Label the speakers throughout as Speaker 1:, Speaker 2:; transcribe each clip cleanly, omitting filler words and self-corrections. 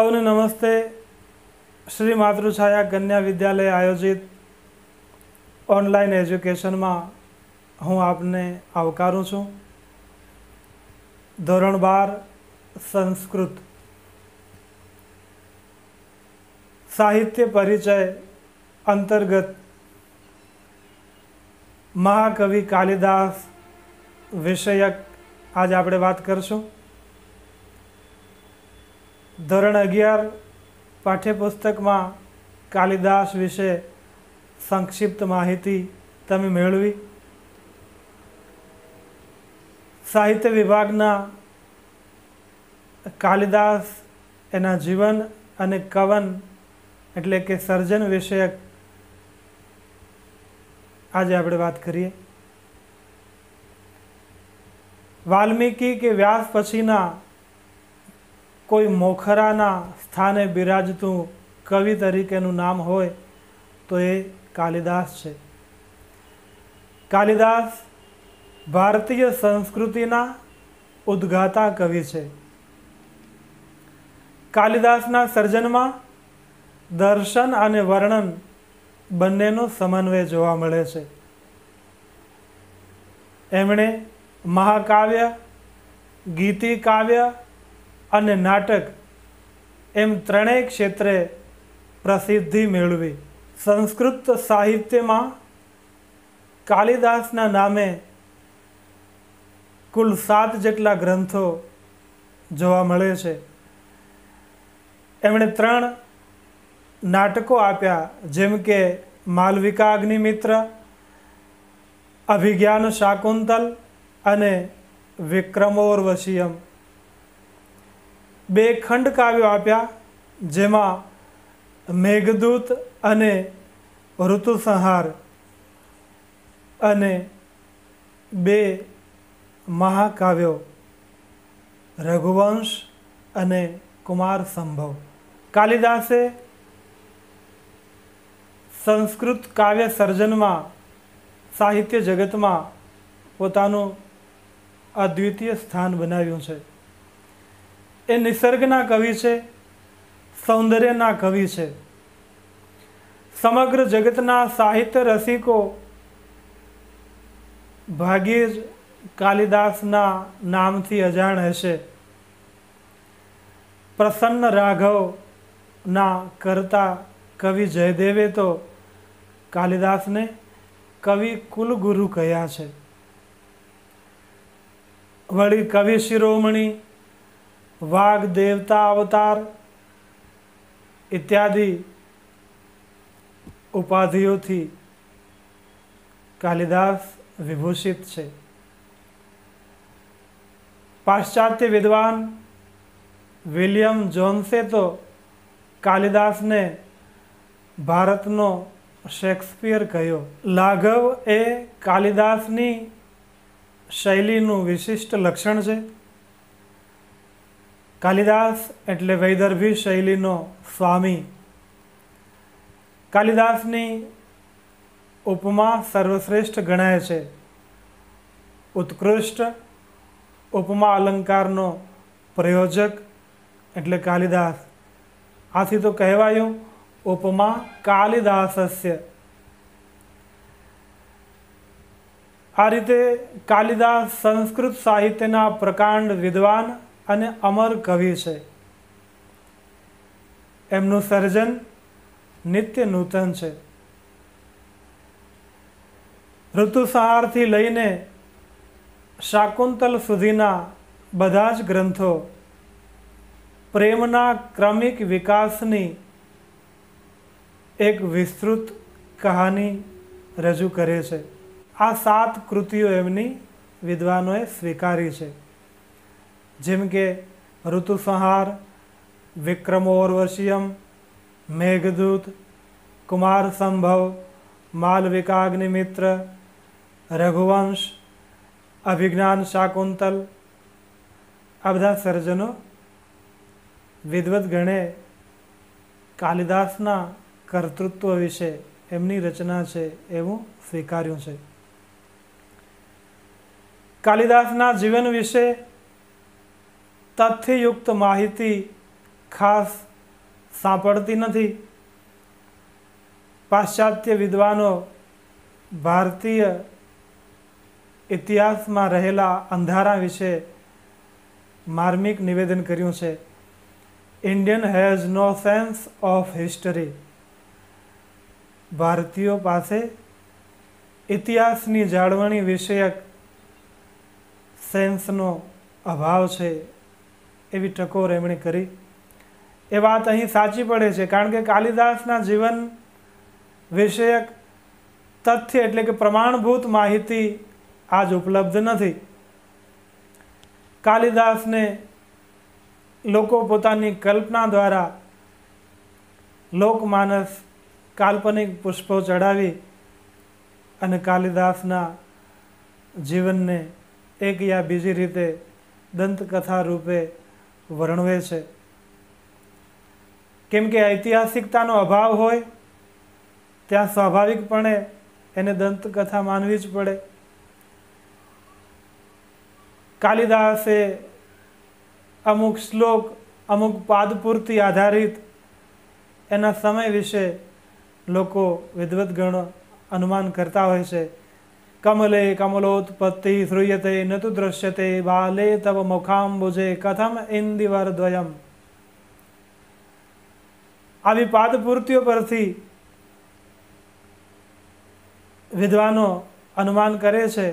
Speaker 1: સૌને નમસ્તે। શ્રી માતૃછાયા કન્યા વિદ્યાલય આયોજિત ઓનલાઈન એજ્યુકેશનમાં હું આપને આવકારું છું। ધોરણ 12 સંસ્કૃત સાહિત્ય પરિચય અંતર્ગત મહાકવિ કાલિદાસ વિષયક आज આપણે વાત કરશું। ધોરણ 11 પાઠ્યપુસ્તકમાં કાલિદાસ વિશે સંક્ષિપ્ત માહિતી તમે મેળવી। સાહિત્ય વિભાગના કાલિદાસ એના જીવન અને કવન એટલે કે સર્જન વિષયક આજે આપણે વાત કરીએ। વાલ્મીકી કે વ્યાસ પછીના કોઈ મોખરાના સ્થાને બિરાજતું કવિ તરીકેનું નામ હોય તો એ કાલિદાસ છે। કાલિદાસ ભારતીય સંસ્કૃતિના ઉદ્ગાતા કવિ છે। કાલિદાસના સર્જનમાં દર્શન અને વર્ણન બંનેનો સમન્વય જોવા મળે છે। એમણે મહાકાવ્ય, ગીતિ કાવ્ય અને નાટક એમ ત્રણેય ક્ષેત્રે પ્રસિદ્ધિ મેળવી। સંસ્કૃત સાહિત્યમાં કાલિદાસના નામે કુલ 7 જેટલા ગ્રંથો જોવા મળે છે। એમણે 3 નાટકો આપ્યા, જેમ કે માલવિકા અગ્નિમિત્ર, અભિજ્ઞાન શાકુંતલ અને વિક્રમોર્વશીયમ। 2 ખંડ કાવ્યો આપ્યા, જેમાં મેઘદૂત અને ઋતુસંહાર, અને 2 મહાકાવ્યો રઘુવંશ અને કુમાર સંભવ। કાલિદાસે સંસ્કૃત કાવ્ય સર્જનમાં સાહિત્ય જગતમાં પોતાનું અદ્વિતીય સ્થાન બનાવ્યું છે। એ નિસર્ગના કવિ છે, સૌંદર્યના કવિ છે। સમગ્ર જગતના સાહિત્ય રસિકો ભાગ્યે જ કાલિદાસના નામથી અજાણ હશે। પ્રસન્ન રાઘવના કરતા કવિ જયદેવે તો કાલિદાસને કવિ કુલગુરુ કહ્યા છે। વળી કવિ શિરોમણી, વાઘ દેવતા અવતાર ઇત્યાદિ ઉપાધિઓથી કાલિદાસ વિભૂષિત છે। પાશ્ચાત્ય વિદ્વાન વિલિયમ જોન્સે તો કાલિદાસને ભારતનો શેક્સપિયર કહ્યો। લાઘવ એ કાલિદાસની શૈલીનું વિશિષ્ટ લક્ષણ છે। કાલિદાસ એટલે વૈદર્ભી શૈલીનો સ્વામી। કાલિદાસની ઉપમા સર્વશ્રેષ્ઠ ગણાય છે। ઉત્કૃષ્ટ ઉપમા અલંકારનો પ્રયોજક એટલે કાલિદાસ। આથી તો કહેવાયું ઉપમા કાલિદાસસ્ય। આ રીતે કાલિદાસ સંસ્કૃત સાહિત્યના પ્રકાંડ વિદ્વાન અને અમર કવિ છે। એમનું સર્જન નિત્ય નૂતન છે। ઋતુસંહારથી લઈને શાકુંતલ સુધીના બધા જ ગ્રંથો પ્રેમના ક્રમિક વિકાસની એક વિસ્તૃત કહાની રજૂ કરે છે। આ 7 કૃતિઓ એમની વિદ્વાનોએ સ્વીકારી છે, જેમ કે ઋતુસંહાર, વિક્રમોર્વશીયમ, મેઘદૂત, કુમાર સંભવ, માલવિકા અગ્નિમિત્ર, રઘુવંશ, અભિજ્ઞાન શાકુંતલ। આ બધા સર્જનો વિદ્વદગણે કાલિદાસના કર્તૃત્વ વિશે એમની રચના છે એવું સ્વીકાર્યું છે। કાલિદાસના જીવન વિશે તથ્યયુક્ત માહિતી ખાસ સાંપડતી નથી. પાશ્ચાત્ય વિદ્વાનો ભારતીય ઇતિહાસમાં રહેલા અંધારા વિશે માર્મિક નિવેદન કર્યું છે. Indian has no sense of history. ભારતીયો પાસે ઇતિહાસની જાળવણી વિષયક સેન્સનો અભાવ છે, એવી ટકોર એમણે કરી. એ વાત અહીં સાચી પડે છે, કારણ કે કાલિદાસના જીવન વિષયક તથ્ય એટલે કે પ્રમાણભૂત માહિતી આજ ઉપલબ્ધ નથી. કાલિદાસને લોકો પોતાની કલ્પના દ્વારા લોકમાનસ કાલ્પનિક પુષ્પો ચડાવી અને કાલિદાસના જીવનને એક યા બીજી રીતે દંતકથા રૂપે વર્ણવે છે. કેમ કે ઐતિહાસિકતાનો અભાવ હોય ત્યાં સ્વાભાવિકપણે એને દંતકથા માનવી જ પડે. કાલિદાસે અમુક શ્લોક, અમુક પાદપૂર્તિ આધારિત એના સમય વિશે લોકો વિદ્વત્ગણો અનુમાન કરતા હોય છે. કમલે કમલોત્પત્તિ શ્રૂયતે ન તુ દૃશ્યતે બાલે તવ મુખાંબુજે કથમ ઇન્દિવરદ્વયમ. આવી પાદપૂર્તિઓ પરથી વિદ્વાનો અનુમાન કરે છે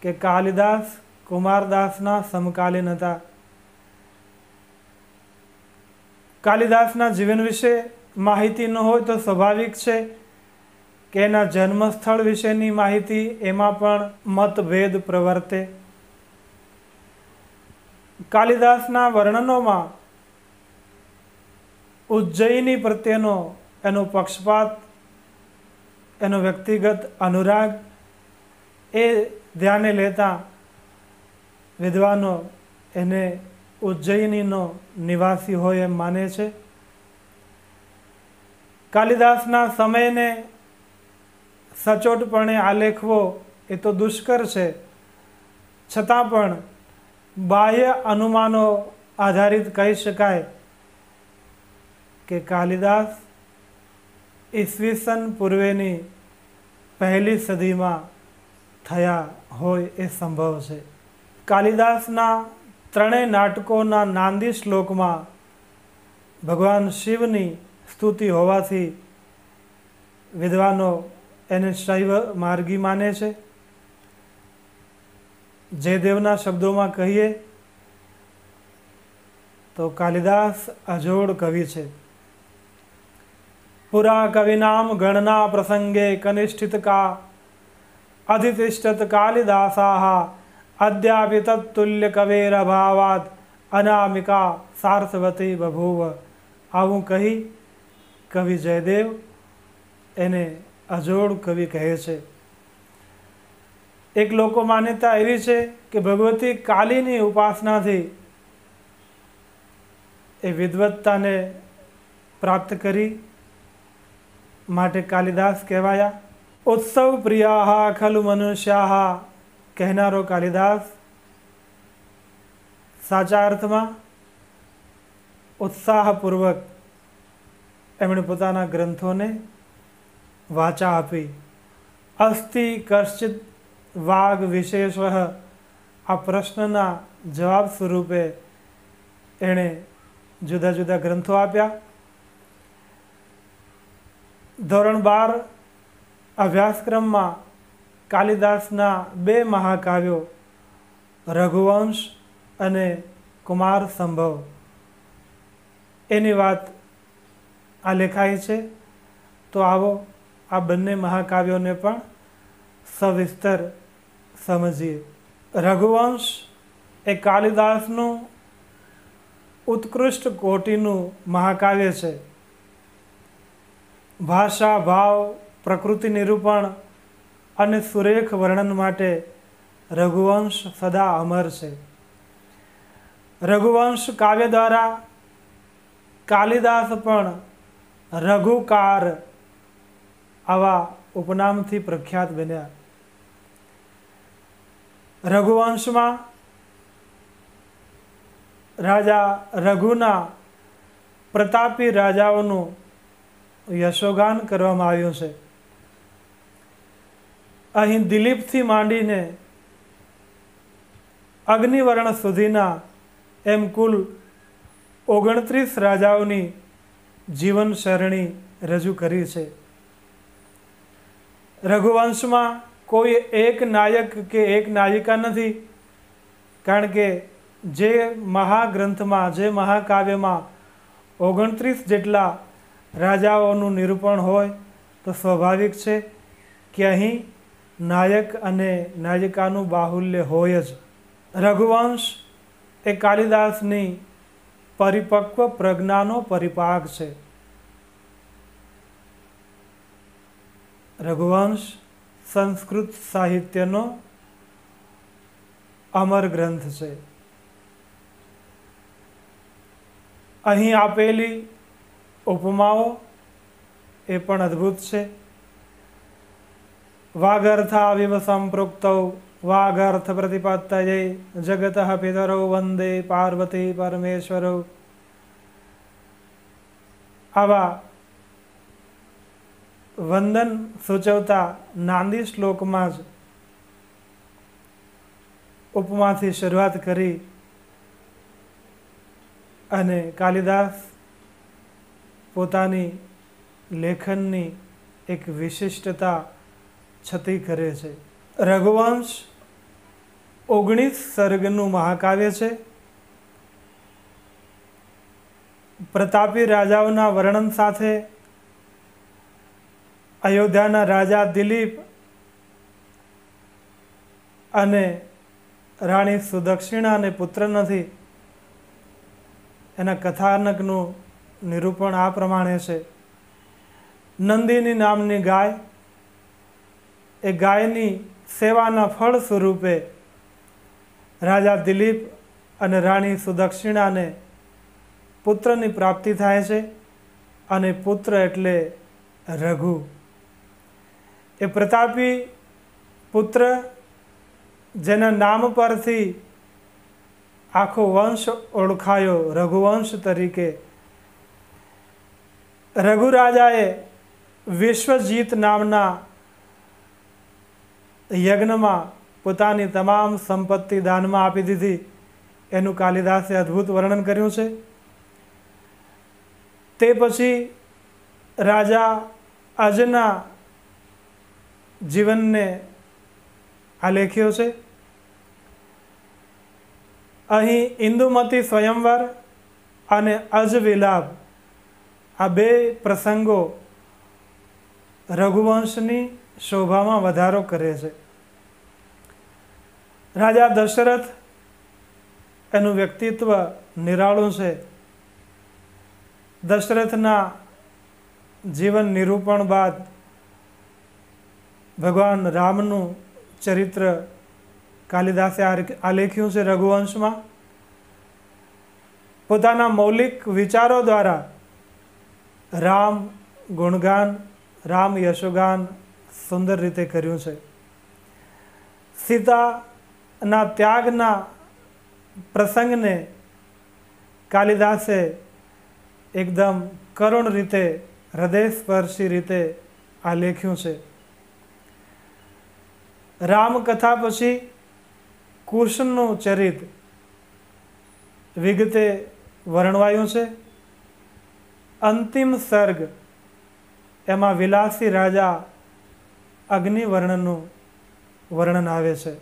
Speaker 1: કે કાલિદાસ કુમારદાસના સમકાલીન હતા. કાલિદાસના જીવન વિશે માહિતી ન હોય તો સ્વાભાવિક છે કે એના જન્મસ્થળ વિશેની માહિતી એમાં પણ મતભેદ પ્રવર્તે. કાલિદાસના વર્ણનોમાં ઉજ્જયિની પ્રત્યેનો એનો પક્ષપાત, એનો વ્યક્તિગત અનુરાગ એ ધ્યાને લેતા વિદ્વાનો એને ઉજ્જયિનીનો નિવાસી હોય એમ માને છે. કાલિદાસના સમયને સચોટપણે આલેખવો એ તો દુષ્કર છે, છતાં પણ બાહ્ય અનુમાનો આધારિત કહી શકાય કે કાલિદાસ ઈસવીસન પૂર્વેની પહેલી સદીમાં થયા હોય એ સંભવ છે. કાલિદાસના ત્રણેય નાટકોના નાંદી શ્લોકમાં ભગવાન શિવની સ્તુતિ હોવાથી વિદ્વાનો એને શૈવ માર્ગી માને છે. જયદેવના શબ્દોમાં કહીએ તો કાલિદાસ અજોડ કવિ છે. પુરા કવિનામ ગણના પ્રસંગે કનિષ્ઠિત કા અધિતિષ્ઠત કાલિદાસા અદ્યાપિ તત્તુલ્ય કવેરભાવાદ અનામિકા સાર્થવતી બભૂવ. આવું કહી કવિ જયદેવ એને અજોડ કવિ કહે છે. એક લોકો માન્યતા એવી છે કે ભગવતી કાલીની ઉપાસનાથી એ વિદ્વત્તાને પ્રાપ્ત કરી માટે કાલિદાસ કહેવાયા. ઉત્સવ પ્રિયા ખલુ મનુષ્યા કહેનારો કાલિદાસ સાચા અર્થમાં ઉત્સાહપૂર્વક એમણે પોતાના ગ્રંથોને વાચા આપી. અસ્તિ કશ્ચિત વાગ વિશેષ આ પ્રશ્નના જવાબ સ્વરૂપે એણે જુદા જુદા ગ્રંથો આપ્યા. ધોરણ 12 અભ્યાસક્રમમાં કાલિદાસના 2 મહાકાવ્યો રઘુવંશ અને કુમાર સંભવ એની વાત આ લેખાઈ છે. તો આવો આ બંને મહાકાવ્યોને પણ સવિસ્તર સમજીએ. રઘુવંશ એ કાલિદાસનું ઉત્કૃષ્ટ કોટીનું મહાકાવ્ય છે. ભાષા, ભાવ, પ્રકૃતિ નિરૂપણ અને સુરેખ વર્ણન માટે રઘુવંશ સદા અમર છે. રઘુવંશ કાવ્ય દ્વારા કાલિદાસ પણ રઘુકાર આવા ઉપનામથી પ્રખ્યાત બન્યા. રઘુવંશમાં રાજા રઘુના પ્રતાપી રાજાઓનું યશોગાન કરવામાં આવ્યું છે. અહીં દિલીપથી માંડીને અગ્નિવર્ણ સુધીના એમ કુલ 29 રાજાઓની જીવન સરણી રજૂ કરી છે. રઘુવંશમાં કોઈ એક નાયક કે એક નાયિકા નથી, કારણ કે જે મહાગ્રંથમાં, જે મહાકાવ્યમાં 29 જેટલા રાજાઓનું નિરૂપણ હોય તો સ્વાભાવિક છે કે અહીં નાયક અને નાયિકાનું બાહુલ્ય હોય જ. રઘુવંશ એ કાલિદાસની પરિપક્વ પ્રજ્ઞાનો પરિપાક છે. રઘુવંશ સંસ્કૃત સાહિત્યનો અમર ગ્રંથ છે. અહીં આપેલી ઉપમાઓ એ પણ અદ્ભુત છે. વાગર્થાવિવ સંપૃક્તૌ વાગર્થ પ્રતિપત્તયે જગતઃ પિતરૌ વંદે પાર્વતી પરમેશ્વરૌ. આવા વંદન સૂચવતા નાંદી શ્લોકમાં જ ઉપમાથી શરૂઆત કરી અને કાલિદાસ પોતાની લેખનની એક વિશિષ્ટતા છતી કરે છે. રઘુવંશ 19 સર્ગનું મહાકાવ્ય છે. પ્રતાપી રાજાઓના વર્ણન સાથે અયોધ્યાના રાજા દિલીપ અને રાણી સુદક્ષિણાને પુત્ર નથી એના કથાનકનું નિરૂપણ આ પ્રમાણે છે. નંદિની નામની ગાય, એ ગાયની સેવાના ફળ સ્વરૂપે રાજા દિલીપ અને રાણી સુદક્ષિણાને પુત્રની પ્રાપ્તિ થાય છે અને પુત્ર એટલે રઘુ. એ પ્રતાપી પુત્ર જેના નામ પરથી આખો વંશ ઓળખાયો રઘુવંશ તરીકે. રઘુ રાજાએ વિશ્વજીત નામના યજ્ઞમાં પોતાની તમામ સંપત્તિ દાનમાં આપી દીધી. એનું કાલિદાસે અદ્ભુત વર્ણન કર્યું છે. તે પછી રાજા અજના જીવનને આલેખ્યો છે. અહીં ઇન્દુમતી સ્વયંવર અને અજ વિલાપ આ બે પ્રસંગો રઘુવંશની શોભામાં વધારો કરે છે. રાજા દશરથ એનું વ્યક્તિત્વ નિરાળું છે. દશરથના જીવન નિરૂપણ બાદ ભગવાન રામનું ચરિત્ર કાલિદાસે આલેખ્યું છે રઘુવંશમાં. પોતાના મૌલિક વિચારો દ્વારા રામ ગુણગાન, રામ યશોગાન સુંદર રીતે કર્યું છે. સીતાના ત્યાગના પ્રસંગને કાલિદાસે એકદમ કરુણ રીતે, હૃદયસ્પર્શી રીતે આલેખ્યું છે. રામકથા પછી કૃષ્ણનું ચરિત વિગતે વર્ણવાયું છે. અંતિમ સર્ગ એમાં વિલાસી રાજા અગ્નિવર્ણનું વર્ણન આવે છે.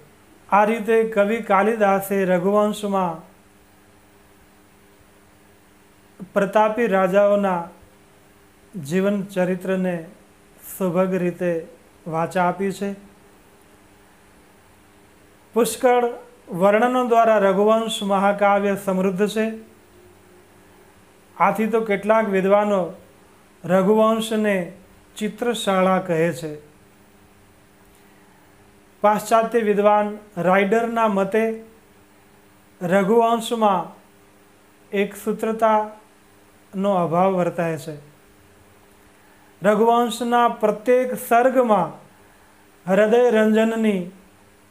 Speaker 1: આ રીતે કવિ કાલિદાસે રઘુવંશમાં પ્રતાપી રાજાઓના જીવન ચરિત્રને સુભગ રીતે વાચા આપી છે. પુષ્કળ વર્ણનો દ્વારા રઘુવંશ મહાકાવ્ય સમૃદ્ધ છે. આથી તો કેટલાક વિદ્વાનો રઘુવંશને ચિત્રશાળા કહે છે. પાશ્ચાત્ય વિદ્વાન રાઇડરના મતે રઘુવંશમાં એક સૂત્રતાનો અભાવ વર્તાય છે. રઘુવંશના પ્રત્યેક સર્ગમાં હૃદય રંજનની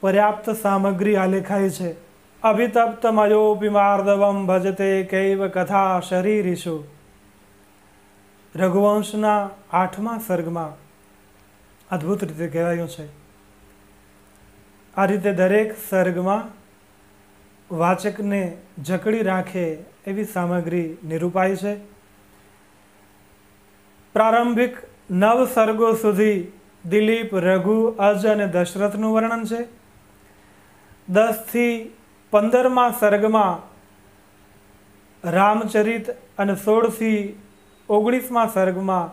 Speaker 1: પર્યાપ્ત સામગ્રી આલેખાઈ છે. અભિતપ્ત મયોપી માર્દવમ ભજતે કૈવ કથા શરીરીષુ રઘુવંશના 8મા સર્ગમાં અદ્ભુત રીતે કહેવાયું છે. આ રીતે દરેક સર્ગમાં વાચકને જકડી રાખે એવી સામગ્રી નિરૂપાય છે. પ્રારંભિક 9 સર્ગો સુધી દિલીપ, રઘુ, અજ અને દશરથનું વર્ણન છે. 10 થી 15મા સર્ગમાં રામચરિત અને 16 થી 19મા સર્ગમાં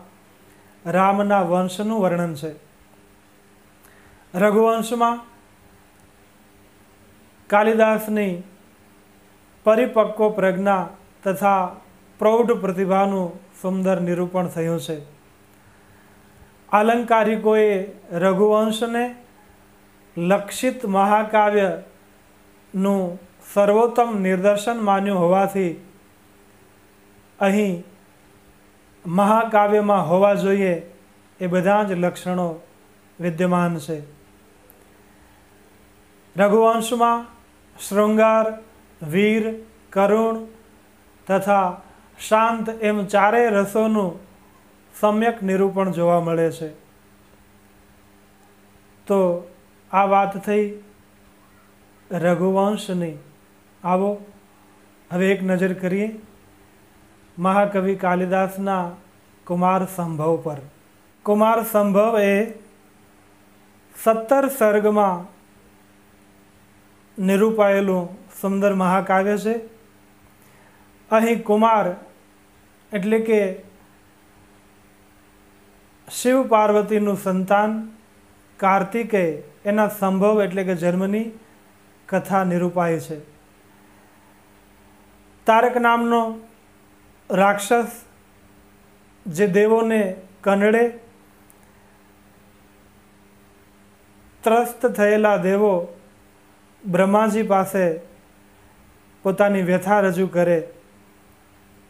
Speaker 1: રામના વંશનું વર્ણન છે. રઘુવંશમાં કાલિદાસની પરિપક્વ પ્રજ્ઞા તથા પ્રૌઢ પ્રતિભાનું સુંદર નિરૂપણ થયું છે. આલંકારિકોએ રઘુવંશને લક્ષિત મહાકાવ્યનું સર્વોત્તમ નિદર્શન માન્યું હોવાથી અહીં મહાકાવ્યમાં હોવા જોઈએ એ બધા જ લક્ષણો વિદ્યમાન છે. રઘુવંશમાં શૃંગાર, વીર, કરુણ તથા શાંત એમ ચારેય રસોનું સમ્યક નિરૂપણ જોવા મળે છે. તો આ વાત થઈ રઘુવંશની. આવો હવે એક નજર કરીએ મહાકવિ કાલિદાસના કુમાર સંભવ પર. કુમાર સંભવ એ 17 સર્ગમાં નિરૂપાયેલું સુંદર મહાકાવ્ય છે. અહીં કુમાર એટલે કે શિવ પાર્વતીનું સંતાન કાર્તિકેય એના સંભવ એટલે કે જન્મની કથા નિરૂપાય છે. તારક નામનો રાક્ષસ જે દેવોને કંડળે, ત્રસ્ત થયેલા દેવો બ્રહ્માજી પાસે પોતાની વ્યથા રજૂ કરે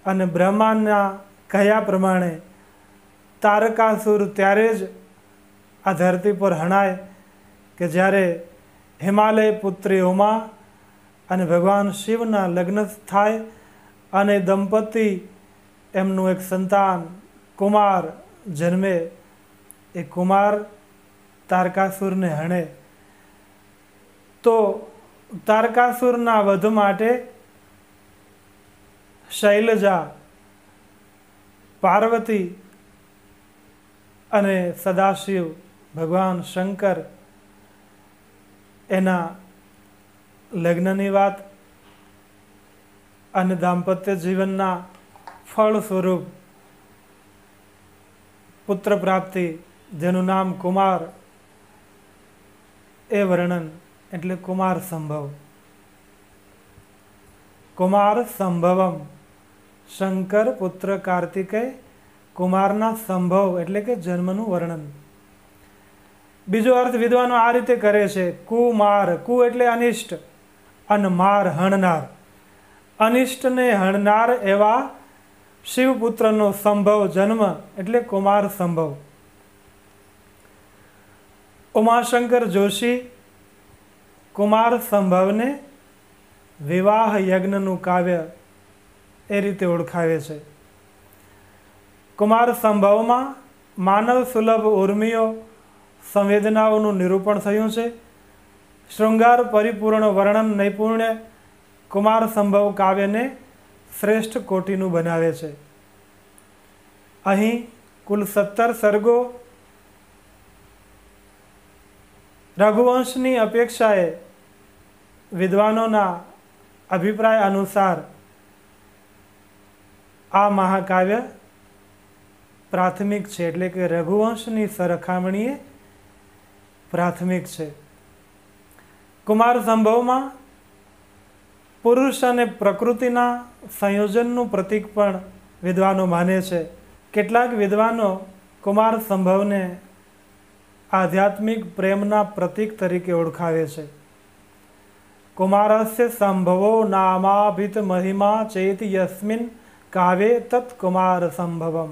Speaker 1: અને બ્રહ્માના કહ્યા પ્રમાણે તારકાસુર ત્યારે જ આ ધરતી પર હણાય કે જ્યારે હિમાલય પુત્રી ઉમા અને ભગવાન શિવના લગ્ન થાય અને દંપતી એમનું એક સંતાન કુમાર જન્મે. એ કુમાર તારકાસુરને હણે. તો તારકાસુરના વધ માટે શૈલજા, પાર્વતી અને સદાશિવ ભગવાન શંકર એના લગ્નની વાત અને દાંપત્ય જીવનના ફળ સ્વરૂપ પુત્ર પ્રાપ્તિ જેનું નામ કુમાર એ વર્ણન એટલે કુમાર સંભવ. કુમાર સંભવમ, શંકર પુત્ર કાર્તિકેય કુમારના સંભવ એટલે કે જન્મનું વર્ણન. બીજો અર્થ વિદ્વાનો આ રીતે કરે છે. કુમાર, કુ એટલે અનિષ્ટ અને માર હણનાર. અનિષ્ટને હણનાર એવા શિવપુત્રનો સંભવ જન્મ એટલે કુમાર સંભવ. ઉમાશંકર જોશી કુમાર સંભવને વિવાહ યજ્ઞનું કાવ્ય એ રીતે ઓળખાવે છે. કુમાર સંભવમાં માનવ સુલભ ઉર્મિઓ સંવેદનાઓનું નિરૂપણ થયું છે. શૃંગાર પરિપૂર્ણ વર્ણન નૈપુણ્ય કુમાર સંભવ કાવ્યને શ્રેષ્ઠ કોટીનું બનાવે છે. અહીં કુલ 17 સર્ગો રઘુવંશની અપેક્ષાએ વિદ્વાનોના અભિપ્રાય અનુસાર આ મહાકાવ્ય પ્રાથમિક છે એટલે કે રઘુવંશની સરખામણીએ પ્રાથમિક છે. કુમાર સંભવમાં પુરુષ અને પ્રકૃતિના સંયોજનનું પ્રતીક પણ વિદ્વાનો માને છે. કેટલાક વિદ્વાનો કુમાર સંભવને આધ્યાત્મિક પ્રેમના પ્રતીક તરીકે ઓળખાવે છે. કુમારસ્ય સંભવો નામાભિત મહિમા ચેતિ યસ્મિન કાવ્યે તત્ કુમાર સંભવમ.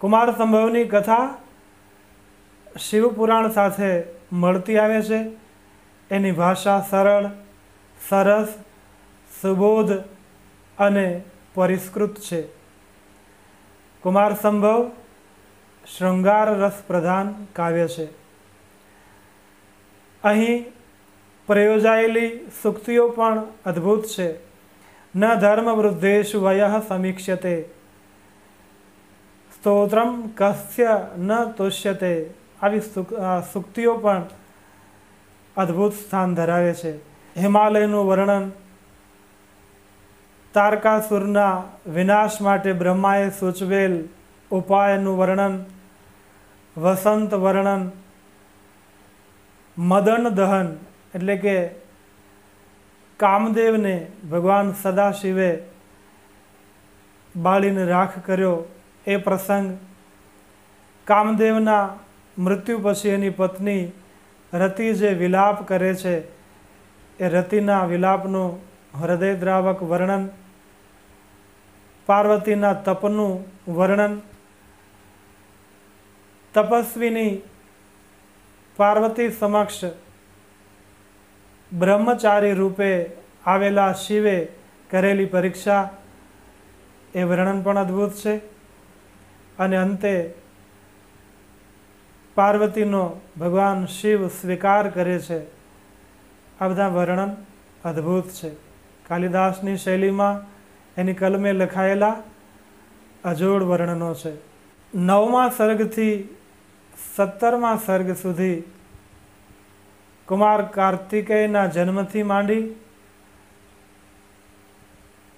Speaker 1: કુમાર સંભવની કથા શિવપુરાણ સાથે મળતી આવે છે. એની ભાષા સરળ, સરસ, સુબોધ અને પરિષ્કૃત છે. કુમાર સંભવ શૃંગાર રસ પ્રધાન કાવ્ય છે. અહીં પ્રયોજાયેલી સૂક્તિઓ પણ અદ્ભુત છે. ન ધર્મ વૃદ્ધેષુ વયઃ સમીક્ષ્યતે, સ્તોત્રમ કસ્ય ન તુષ્યતે. આવી સૂક્તિઓ પણ અદ્ભુત સ્થાન ધરાવે છે. હિમાલયનું વર્ણન, તારકાસુરના વિનાશ માટે બ્રહ્માએ સૂચવેલ ઉપાયનું વર્ણન, વસંત વર્ણન, મદન દહન એટલે કે કામદેવને ભગવાન સદાશિવે બાળીને રાખ કર્યો એ પ્રસંગ, કામદેવના મૃત્યુ પછી એની પત્ની રતિ જે વિલાપ કરે છે એ રતિના વિલાપનું હૃદયદ્રાવક વર્ણન, પાર્વતીના તપનું વર્ણન, તપસ્વીની પાર્વતી સમક્ષ બ્રહ્મચારી રૂપે આવેલા શિવે કરેલી પરીક્ષા એ વર્ણન પણ અદ્ભુત છે. અને અંતે પાર્વતીનો ભગવાન શિવ સ્વીકાર કરે છે. આ બધા વર્ણન અદ્ભુત છે. કાલિદાસની શૈલીમાં એની કલમે લખાયેલા અજોડ વર્ણનો છે. 9મા સર્ગથી 17મા સર્ગ સુધી કુમાર કાર્તિકેયના જન્મથી માંડી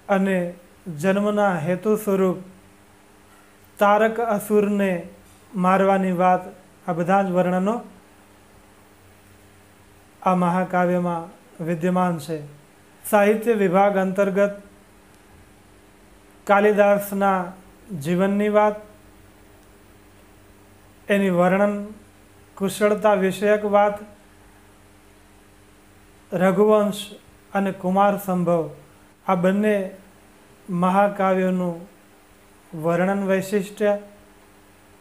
Speaker 1: અને જન્મના હેતુ સ્વરૂપ તારક અસુરને મારવાની વાત, આ બધા જ વર્ણનો આ મહાકાવ્યમાં વિદ્યમાન છે. સાહિત્ય વિભાગ અંતર્ગત કાલિદાસના જીવનની વાત, એની વર્ણન કુશળતા વિષયક વાત, રઘુવંશ અને કુમાર સંભવ આ બંને મહાકાવ્યોનું વર્ણન વૈશિષ્ટ્ય,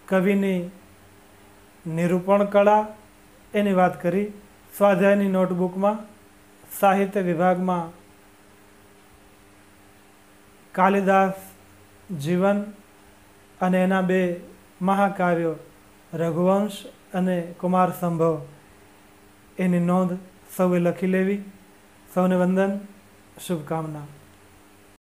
Speaker 1: કવિની નિરૂપણ કળા એની વાત કરી. સ્વાધ્યાયની નોટબુકમાં સાહિત્ય વિભાગમાં કાલિદાસ જીવન અને એના 2 મહાકાવ્યો રઘુવંશ અને કુમાર સંભવ એની નોંધ સૌએ લખી લેવી. સૌને વંદન, શુભકામના.